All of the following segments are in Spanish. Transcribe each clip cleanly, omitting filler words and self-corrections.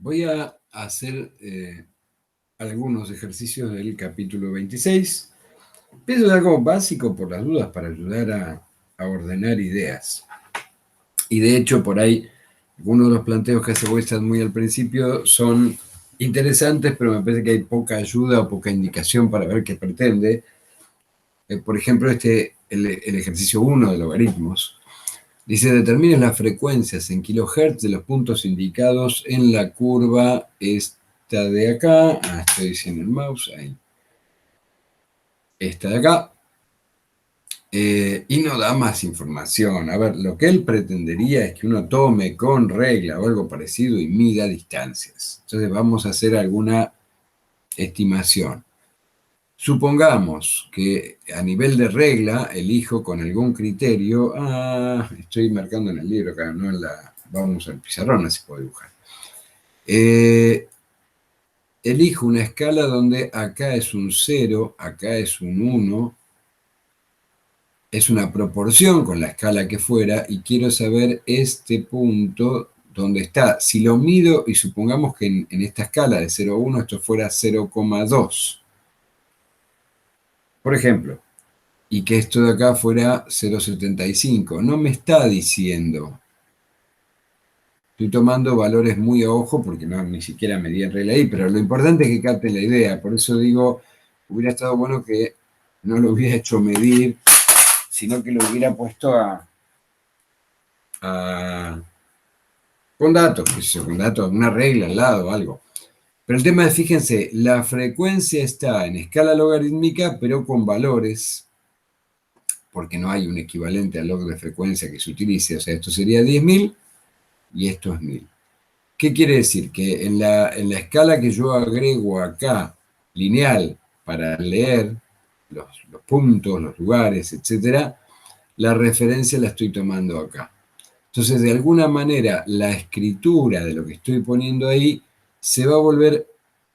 Voy a hacer algunos ejercicios del capítulo 26. Empiezo de algo básico por las dudas para ayudar a ordenar ideas. Y de hecho, por ahí, algunos de los planteos que hace Weistat muy al principio son interesantes, pero me parece que hay poca ayuda o poca indicación para ver qué pretende. Por ejemplo, el ejercicio 1 de logaritmos. Dice, determines las frecuencias en kilohertz de los puntos indicados en la curva esta de acá. Estoy diciendo el mouse, ahí. Esta de acá. Y no da más información. A ver, lo que él pretendería es que uno tome con regla o algo parecido y mida distancias. Entonces vamos a hacer alguna estimación. Supongamos que a nivel de regla elijo con algún criterio, estoy marcando en el libro acá, no en la, vamos al pizarrón, así puedo dibujar. Elijo una escala donde acá es un 0, acá es un 1, es una proporción con la escala que fuera y quiero saber este punto donde está. Si lo mido y supongamos que en esta escala de 0 a 1 esto fuera 0,2. Por ejemplo, y que esto de acá fuera 0,75. No me está diciendo. Estoy tomando valores muy a ojo porque no, ni siquiera medí en regla ahí, pero lo importante es que capten la idea. Por eso digo, hubiera estado bueno que no lo hubiera hecho medir, sino que lo hubiera puesto con datos, con datos, una regla al lado, algo. Pero el tema es, fíjense, la frecuencia está en escala logarítmica, pero con valores, porque no hay un equivalente al log de frecuencia que se utilice. O sea, esto sería 10.000 y esto es 1000. ¿Qué quiere decir? Que en la escala que yo agrego acá, lineal, para leer los puntos, los lugares, etc., la referencia la estoy tomando acá. Entonces, de alguna manera, la escritura de lo que estoy poniendo ahí se va a volver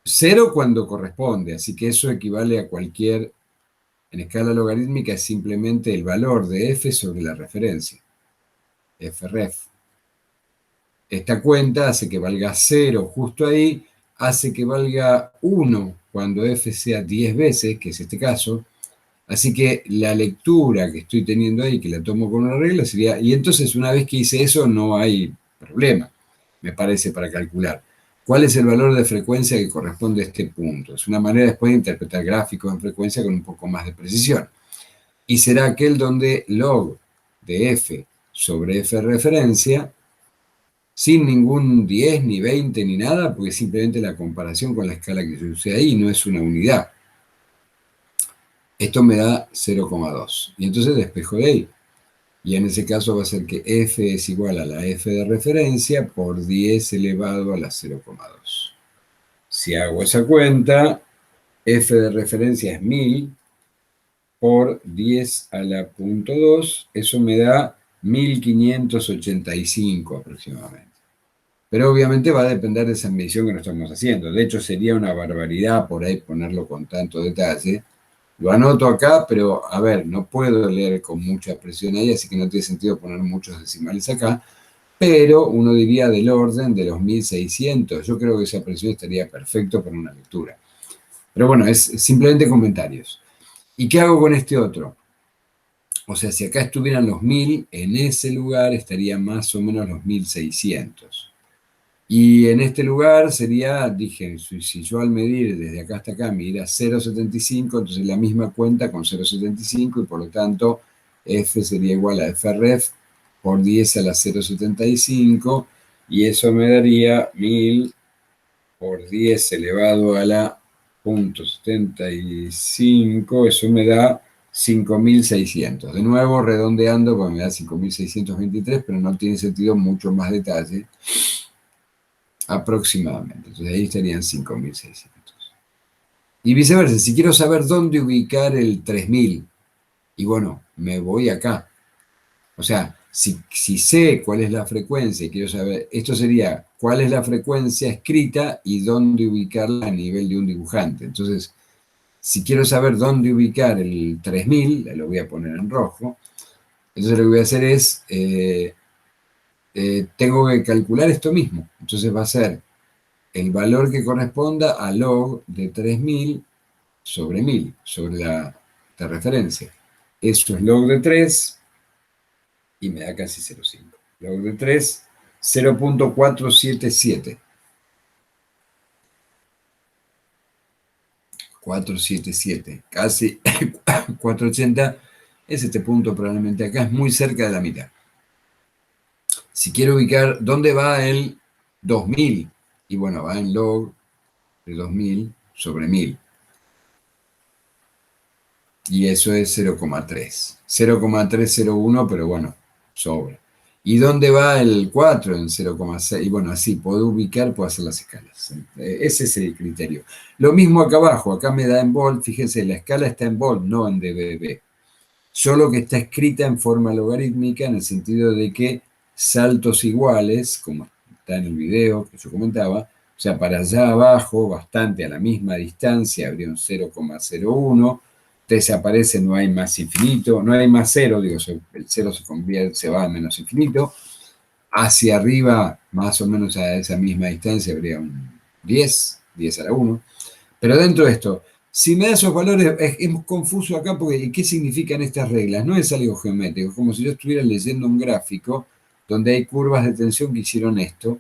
0 cuando corresponde, así que eso equivale a cualquier, en escala logarítmica es simplemente el valor de f sobre la referencia, fref. Esta cuenta hace que valga 0 justo ahí, hace que valga 1 cuando f sea 10 veces, que es este caso. Así que la lectura que estoy teniendo ahí, que la tomo con una regla, sería, y entonces una vez que hice eso no hay problema, me parece, para calcular. ¿Cuál es el valor de frecuencia que corresponde a este punto? Es una manera después de interpretar gráficos en frecuencia con un poco más de precisión. Y será aquel donde log de f sobre f referencia, sin ningún 10, ni 20, ni nada, porque simplemente la comparación con la escala que yo usé ahí no es una unidad. Esto me da 0,2. Y entonces despejo de ahí. Y en ese caso va a ser que f es igual a la f de referencia por 10 elevado a la 0,2. Si hago esa cuenta, f de referencia es 1000 por 10 a la punto 2. Eso me da 1585 aproximadamente. Pero obviamente va a depender de esa medición que nos estamos haciendo. De hecho, sería una barbaridad por ahí ponerlo con tanto detalle. Lo anoto acá, pero a ver, no puedo leer con mucha presión ahí, así que no tiene sentido poner muchos decimales acá. Pero uno diría del orden de los 1600. Yo creo que esa presión estaría perfecto para una lectura. Pero bueno, es simplemente comentarios. ¿Y qué hago con este otro? O sea, si acá estuvieran los 1000, en ese lugar estaría más o menos los 1600. Y en este lugar sería, dije, si yo al medir desde acá hasta acá midiera 0,75, entonces la misma cuenta con 0,75 y por lo tanto F sería igual a FREF por 10 a la 0,75 y eso me daría 1000 por 10 elevado a la 0,75, eso me da 5600. De nuevo, redondeando, pues me da 5623, pero no tiene sentido mucho más detalle. Aproximadamente. Entonces ahí estarían 5600. Y viceversa, si quiero saber dónde ubicar el 3000, y bueno, me voy acá. O sea, si sé cuál es la frecuencia y quiero saber, esto sería cuál es la frecuencia escrita y dónde ubicarla a nivel de un dibujante. Entonces, si quiero saber dónde ubicar el 3000, lo voy a poner en rojo. Entonces lo que voy a hacer es, tengo que calcular esto mismo. Entonces va a ser el valor que corresponda a log de 3000 sobre 1000, sobre la de referencia. Eso es log de 3 y me da casi 0,5. Log de 3, 0.477. 477, casi 480, es este punto probablemente acá, es muy cerca de la mitad. Si quiero ubicar dónde va el 2000, y bueno, va en log de 2000 sobre 1000. Y eso es 0,3. 0,301, pero bueno, sobra. ¿Y dónde va el 4 en 0,6? Y bueno, así, puedo ubicar, puedo hacer las escalas. Ese es el criterio. Lo mismo acá abajo, acá me da en volt, fíjense, la escala está en volt, no en dB. Solo que está escrita en forma logarítmica en el sentido de que saltos iguales, como está en el video que yo comentaba, o sea, para allá abajo, bastante a la misma distancia, habría un 0,01, desaparece, no hay más infinito, no hay más cero, digo, el cero se convierte, se va a menos infinito, hacia arriba, más o menos a esa misma distancia, habría un 10 a la 1, pero dentro de esto, si me da esos valores, es confuso acá porque ¿qué significan estas reglas? No es algo geométrico, es como si yo estuviera leyendo un gráfico donde hay curvas de tensión que hicieron esto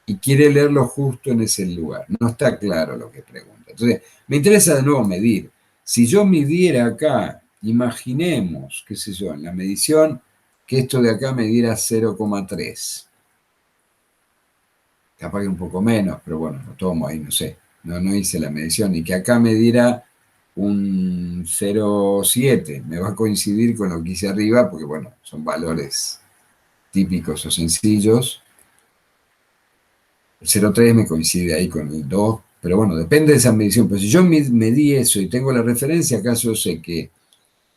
y quiere leerlo justo en ese lugar. No está claro lo que pregunta. Entonces, me interesa de nuevo medir. Si yo midiera acá, imaginemos, qué sé yo, en la medición, que esto de acá me diera 0,3. Capaz que un poco menos, pero bueno, lo tomo ahí, no sé. No hice la medición. Y que acá me diera un 0,7. Me va a coincidir con lo que hice arriba, porque bueno, son valores típicos o sencillos. El 0,3 me coincide ahí con el 2, pero bueno, depende de esa medición. Pero si yo medí eso y tengo la referencia, acaso sé que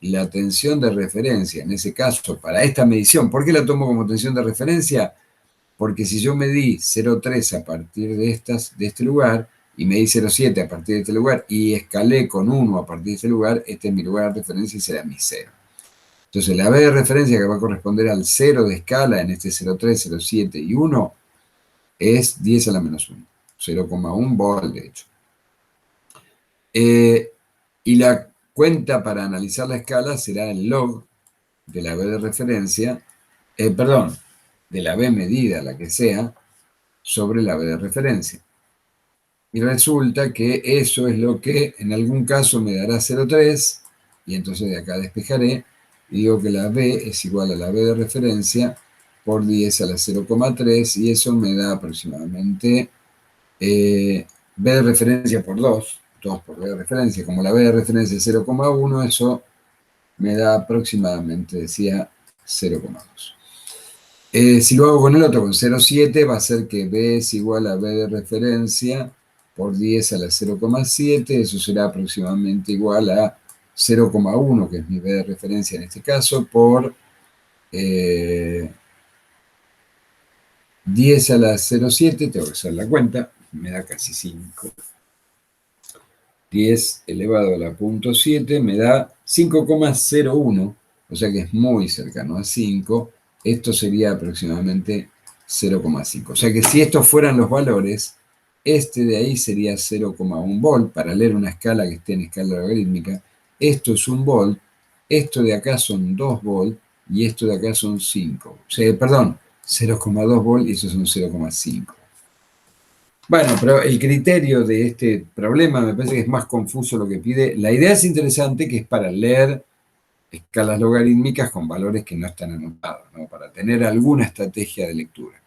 la tensión de referencia, en ese caso, para esta medición, ¿por qué la tomo como tensión de referencia? Porque si yo medí 0,3 a partir de este lugar, y medí 0,7 a partir de este lugar, y escalé con 1 a partir de este lugar, este es mi lugar de referencia y será mi 0. Entonces la B de referencia que va a corresponder al 0 de escala en este 0,3, 0,7 y 1 es 10 a la menos 1, 0,1 volt de hecho. Y la cuenta para analizar la escala será el log de la B de referencia, perdón, de la B medida, la que sea, sobre la B de referencia. Y resulta que eso es lo que en algún caso me dará 0,3, y entonces de acá despejaré, y digo que la B es igual a la B de referencia por 10 a la 0,3, y eso me da aproximadamente B de referencia por 2 por B de referencia, como la B de referencia es 0,1, eso me da aproximadamente, decía, 0,2. Si lo hago con el otro, con 0,7, va a ser que B es igual a B de referencia por 10 a la 0,7, eso será aproximadamente igual a 0,1, que es mi B de referencia en este caso, por 10 a la 0,7, tengo que hacer la cuenta, me da casi 5. 10 elevado a la 0,7 me da 5,01, o sea que es muy cercano a 5. Esto sería aproximadamente 0,5. O sea que si estos fueran los valores, este de ahí sería 0,1 volt, para leer una escala que esté en escala logarítmica. Esto es 1 volt, esto de acá son 2 volt, y esto de acá son 5. O sea, perdón, 0,2 volt y esos son 0,5. Bueno, pero el criterio de este problema me parece que es más confuso lo que pide. La idea es interesante, que es para leer escalas logarítmicas con valores que no están anotados, ¿no? Para tener alguna estrategia de lectura.